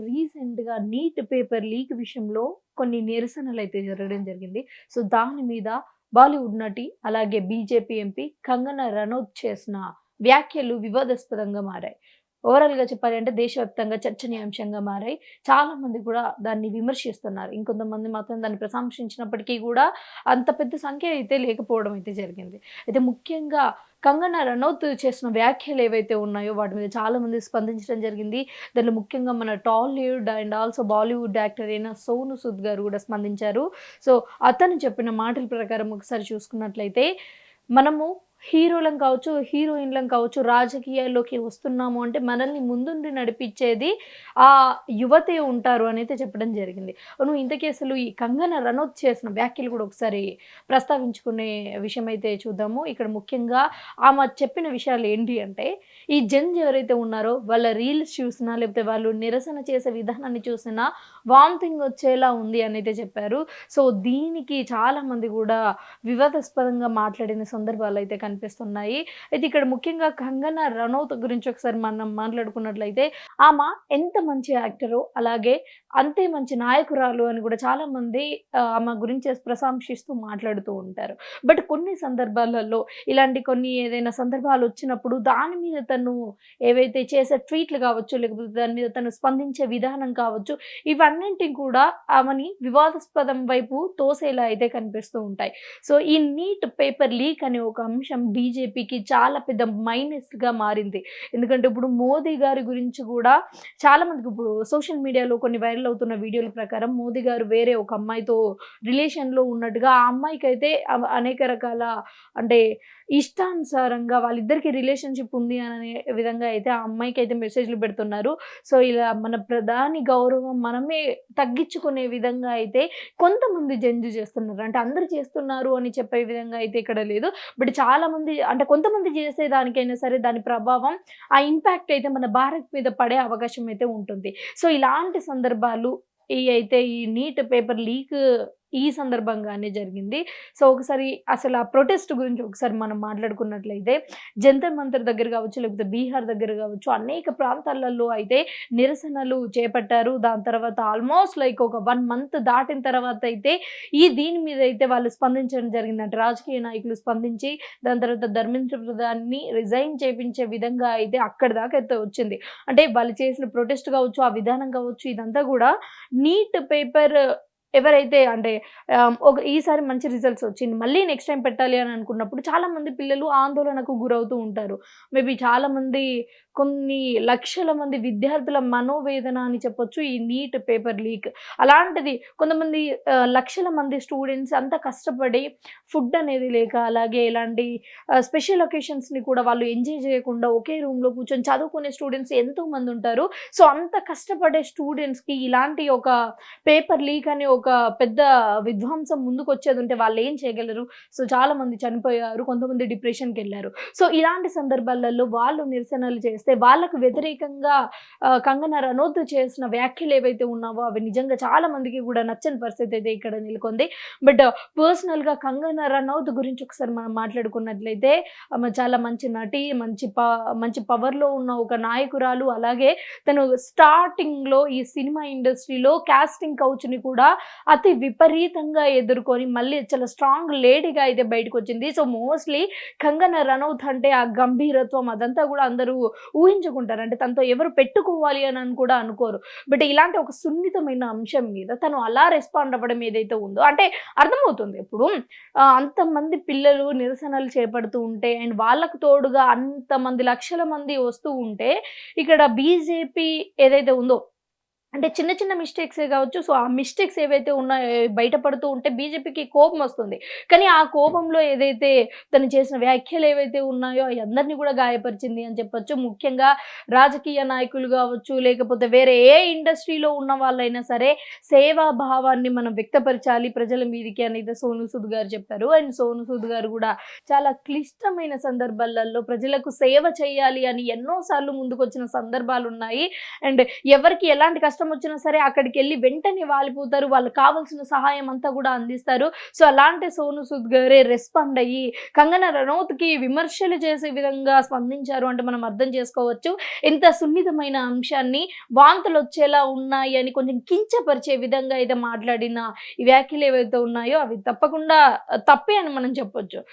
రీసెంట్‌గా neat paper leak విషయంలో కొన్ని నిరసనలైతే జరగడం జరిగింది. దాని మీద బాలీవుడ్ నటి, అలాగే బీజేపీ ఎంపీ కంగనా రనౌత్ చేసిన వ్యాఖ్యలు వివాదాస్పదంగా మారాయి. ఓవరాల్‌గా చెప్పాలి అంటే దేశవ్యాప్తంగా చర్చనీయాంశంగా మారాయి. చాలా మంది కూడా దాన్ని విమర్శిస్తున్నారు. ఇంకొంతమంది మాత్రం దాన్ని ప్రశంసించినప్పటికీ కూడా అంత పెద్ద సంఖ్య అయితే లేకపోవడం అయితే జరిగింది. అయితే ముఖ్యంగా కంగనా రనౌత్ చేసిన వ్యాఖ్యలు ఏవైతే ఉన్నాయో వాటి మీద చాలా మంది స్పందించడం జరిగింది. దాంట్లో ముఖ్యంగా మన Tollywood and also Bollywood actor అయిన సోనూ సూద్ గారు కూడా స్పందించారు. సో, అతను చెప్పిన మాటల ప్రకారం ఒకసారి చూసుకున్నట్లయితే మనము హీరోలం కావచ్చు, హీరోయిన్‌లం కావచ్చు, రాజకీయాల్లోకి వస్తున్నాము అంటే మనల్ని ముందుండి నడిపిచ్చేది ఆ యువతే ఉంటారు అనైతే చెప్పడం జరిగింది. అవును, ఇంతకీ అసలు ఈ కంగనా రనౌత్ చేసిన వ్యాఖ్యలు కూడా ఒకసారి ప్రస్తావించుకునే విషయమైతే చూద్దాము. ఇక్కడ ముఖ్యంగా ఆమె చెప్పిన విషయాలు ఏంటి అంటే, ఈ జెన్స్ ఎవరైతే ఉన్నారో వాళ్ళ రీల్స్ చూసినా, లేకపోతే వాళ్ళు నిరసన చేసే విధానాన్ని చూసినా వామిటింగ్ వచ్చేలా ఉంది అనైతే చెప్పారు. దీనికి చాలామంది గూడా వివాదాస్పదంగా మాట్లాడిన సందర్భాలైతే కనిపిస్తున్నాయి. అయితే ఇక్కడ ముఖ్యంగా కంగనా రనౌత్ గురించి ఒకసారి మనం మాట్లాడుకున్నట్లయితే, ఆమ ఎంత మంచి యాక్టరో, అలాగే అంతే మంచి నాయకురాలు అని కూడా చాలామంది ఆమె గురించి ప్రశంసిస్తూ మాట్లాడుతూ ఉంటారు. బట్ కొన్ని సందర్భాలలో ఇలాంటి కొన్ని ఏదైనా సందర్భాలొచ్చినప్పుడు దాని మీద తను ఏవైతే చేసే ట్వీట్లు కావచ్చు, లేకపోతే దాని మీద తను స్పందించే విధానం కావచ్చు, ఇవన్నింటిని కూడా ఆమెని వివాదాస్పదం వైపు తోసేలా అయితే కనిపిస్తూ ఉంటాయి. ఈ నీట్ పేపర్ లీక్ అనే ఒక అంశం బీజేపీకి చాలా పెద్ద మైనస్‌గా మారింది. ఎందుకంటే ఇప్పుడు మోదీ గారి గురించి గూడా చాలా మందికి ఇప్పుడు సోషల్ మీడియాలో కొన్ని వైరల్ అవుతున్న వీడియోల ప్రకారం మోదీ గారు వేరే ఒక అమ్మాయితో రిలేషన్‌లో ఉన్నట్టుగా, ఆ అమ్మాయికైతే అనేక రకాల అంటే ఇష్టానుసారంగా వాళ్ళిద్దరికీ రిలేషన్‌షిప్ ఉంది అనే విధంగా అయితే ఆ అమ్మాయికైతే మెసేజ్‌లు పెడుతున్నారు. ఇలా మన ప్రధాని గౌరవం మనమే తగ్గించుకునే విధంగా అయితే కొంతమంది జడ్జ్ చేస్తున్నారు. అంటే అందరూ చేస్తున్నారు అని చెప్పే విధంగా అయితే ఇక్కడ లేదు. బట్ చాలామంది అంటే కొంతమంది చేసేదానికైనా సరే దాని ప్రభావం, ఆ ఇంపాక్ట్ అయితే మన భారత్ మీద పడే అవకాశం అయితే ఉంటుంది. ఇలాంటి సందర్భాలు ఈ నీట్ పేపర్ లీక్ ఈ సందర్భంగానే జరిగింది. ఒకసారి అసలు ఆ ప్రొటెస్ట్ గురించి ఒకసారి మనం మాట్లాడుకున్నట్లయితే జంతర్ మంతర్ దగ్గర కావచ్చు, లేకపోతే బీహార్ దగ్గర కావచ్చు, అనేక ప్రాంతాలలో అయితే నిరసనలు చేపట్టారు. దాని తర్వాత ఆల్మోస్ట్ లైక్ ఒక 1 మంత్ దాటిన తర్వాత అయితే దీని మీద అయితే వాళ్ళు స్పందించడం జరిగిందంట. రాజకీయ నాయకులు స్పందించి దాని తర్వాత ధర్మేంద్ర ప్రధాన్‌ని రిజైన్ చేపించే విధంగా అయితే అక్కడి దాకా అయితే వచ్చింది. అంటే వాళ్ళు చేసిన ప్రొటెస్ట్ కావచ్చు, ఆ విధానం కావచ్చు, ఇదంతా కూడా నీట్ పేపర్ ఎవరైతే అంటే ఈసారి మంచి రిజల్ట్స్ వచ్చింది. మళ్ళీ నెక్స్ట్ టైమ్ పెట్టాలి అని అనుకున్నప్పుడు చాలామంది పిల్లలు ఆందోళనకు గురవుతూ ఉంటారు. మేబీ చాలామంది కొన్ని లక్షల మంది విద్యార్థుల మనోవేదన అని చెప్పొచ్చు ఈ నీట్ పేపర్ లీక్. అలాంటిది కొంతమంది లక్షల మంది స్టూడెంట్స్ అంతా కష్టపడి ఫుడ్ అనేది లేక, అలాగే ఇలాంటి స్పెషల్ ఒకేషన్స్‌ని కూడా వాళ్ళు ఎంజాయ్ చేయకుండా ఒకే రూమ్‌లో కూర్చొని చదువుకునే స్టూడెంట్స్ ఎంతోమంది ఉంటారు. అంత కష్టపడే స్టూడెంట్స్‌కి ఇలాంటి ఒక పేపర్ లీక్ అనే ఒక పెద్ద విధ్వంసం ముందుకొచ్చేదుంటే వాళ్ళేం చేయగలరు? చాలా మంది చనిపోయారు. కొంతమంది డిప్రెషన్‌కెళ్లారు. ఇలాంటి సందర్భాలలో వాళ్ళు నిరసనలు చేస్తే వాళ్ళకు వ్యతిరేకంగా కంగనా రనౌత్ చేసిన వ్యాఖ్యలేవైతే ఉన్నావో అవి నిజంగా చాలా మందికి గూడా నచ్చని పరిస్థితి అయితే ఇక్కడ నెలకొంది. బట్ పర్సనల్‌గా కంగనా రనౌత్ గురించి ఒకసారి మనం మాట్లాడుకున్నట్లయితే ఆమె చాలా మంచి నటి, మంచి పవర్‌లో ఉన్న ఒక నాయకురాలు. అలాగే తను స్టార్టింగ్‌లో ఈ సినిమా ఇండస్ట్రీలో కాస్టింగ్ కౌచ్‌ని కూడా అతి విపరీతంగా ఎదుర్కొని మళ్ళీ చాలా స్ట్రాంగ్ లేడీగా అయితే బయటకొచ్చింది. మోస్ట్‌లీ కంగనా రనౌత్ అంటే ఆ గంభీరత్వం అదంతా గూడా అందరూ ఊహించుకుంటారు. అంటే తనతో ఎవరు పెట్టుకోవాలి అని కూడా అనుకోరు. బట్ ఇలాంటి ఒక సున్నితమైన అంశం మీద తను అలా రెస్పాండ్ అవ్వడం ఏదైతే ఉందో అంటే అర్థమవుతుంది. ఇప్పుడు అంతమంది పిల్లలు నిరసనలు చేపడుతూ ఉంటే అండ్ వాళ్ళకు తోడుగా అంతమంది లక్షల మంది వస్తూ ఉంటే ఇక్కడ బీజేపీ ఏదైతే ఉందో అంటే చిన్న చిన్న మిస్టేక్సే గావచ్చు. ఆ మిస్టేక్స్ ఏవైతే ఉన్నాయో బయటపడుతూ ఉంటే బీజేపీకి కోపమొస్తుంది. కానీ ఆ కోపంలో ఏదైతే తను చేసిన వ్యాఖ్యలు ఏవైతే ఉన్నాయో అయి అందరిని గూడా గాయపరిచింది అని చెప్పొచ్చు. ముఖ్యంగా రాజకీయ నాయకులు గావచ్చు, లేకపోతే వేరే ఏ ఇండస్ట్రీలో ఉన్న వాళ్ళైనా సరే సేవా భావాన్ని మనం వ్యక్తపరచాలి ప్రజల మీదికి అనేది సోనూ సూద్ గారు చెప్పారు. అండ్ సోనూ సూద్ గారు గూడా చాలా క్లిష్టమైన సందర్భాలలో ప్రజలకు సేవ చేయాలి అని ఎన్నో సార్లు ముందుకొచ్చిన సందర్భాలున్నాయి. అండ్ ఎవరికి ఎలాంటి కష్టం వచ్చినా సరే అక్కడికెళ్ళి వెంటనే వాలిపోతారు. వాళ్ళకి కావాల్సిన సహాయం అంతా కూడా అందిస్తారు. సో, అలాంటి సోనూ సూద్ గారే రెస్పాండ్ అయ్యి కంగనా రనౌత్‌కి విమర్శలు చేసే విధంగా స్పందించారు అంటే మనం అర్థం చేసుకోవచ్చు. ఇంత సున్నితమైన అంశాన్ని వాంతులొచ్చేలా ఉన్నాయి అని కొంచెం కించపరిచే విధంగా అయితే మాట్లాడిన ఈ వ్యాఖ్యలు ఏవైతే ఉన్నాయో అవి తప్పకుండా తప్పే అని మనం చెప్పొచ్చు.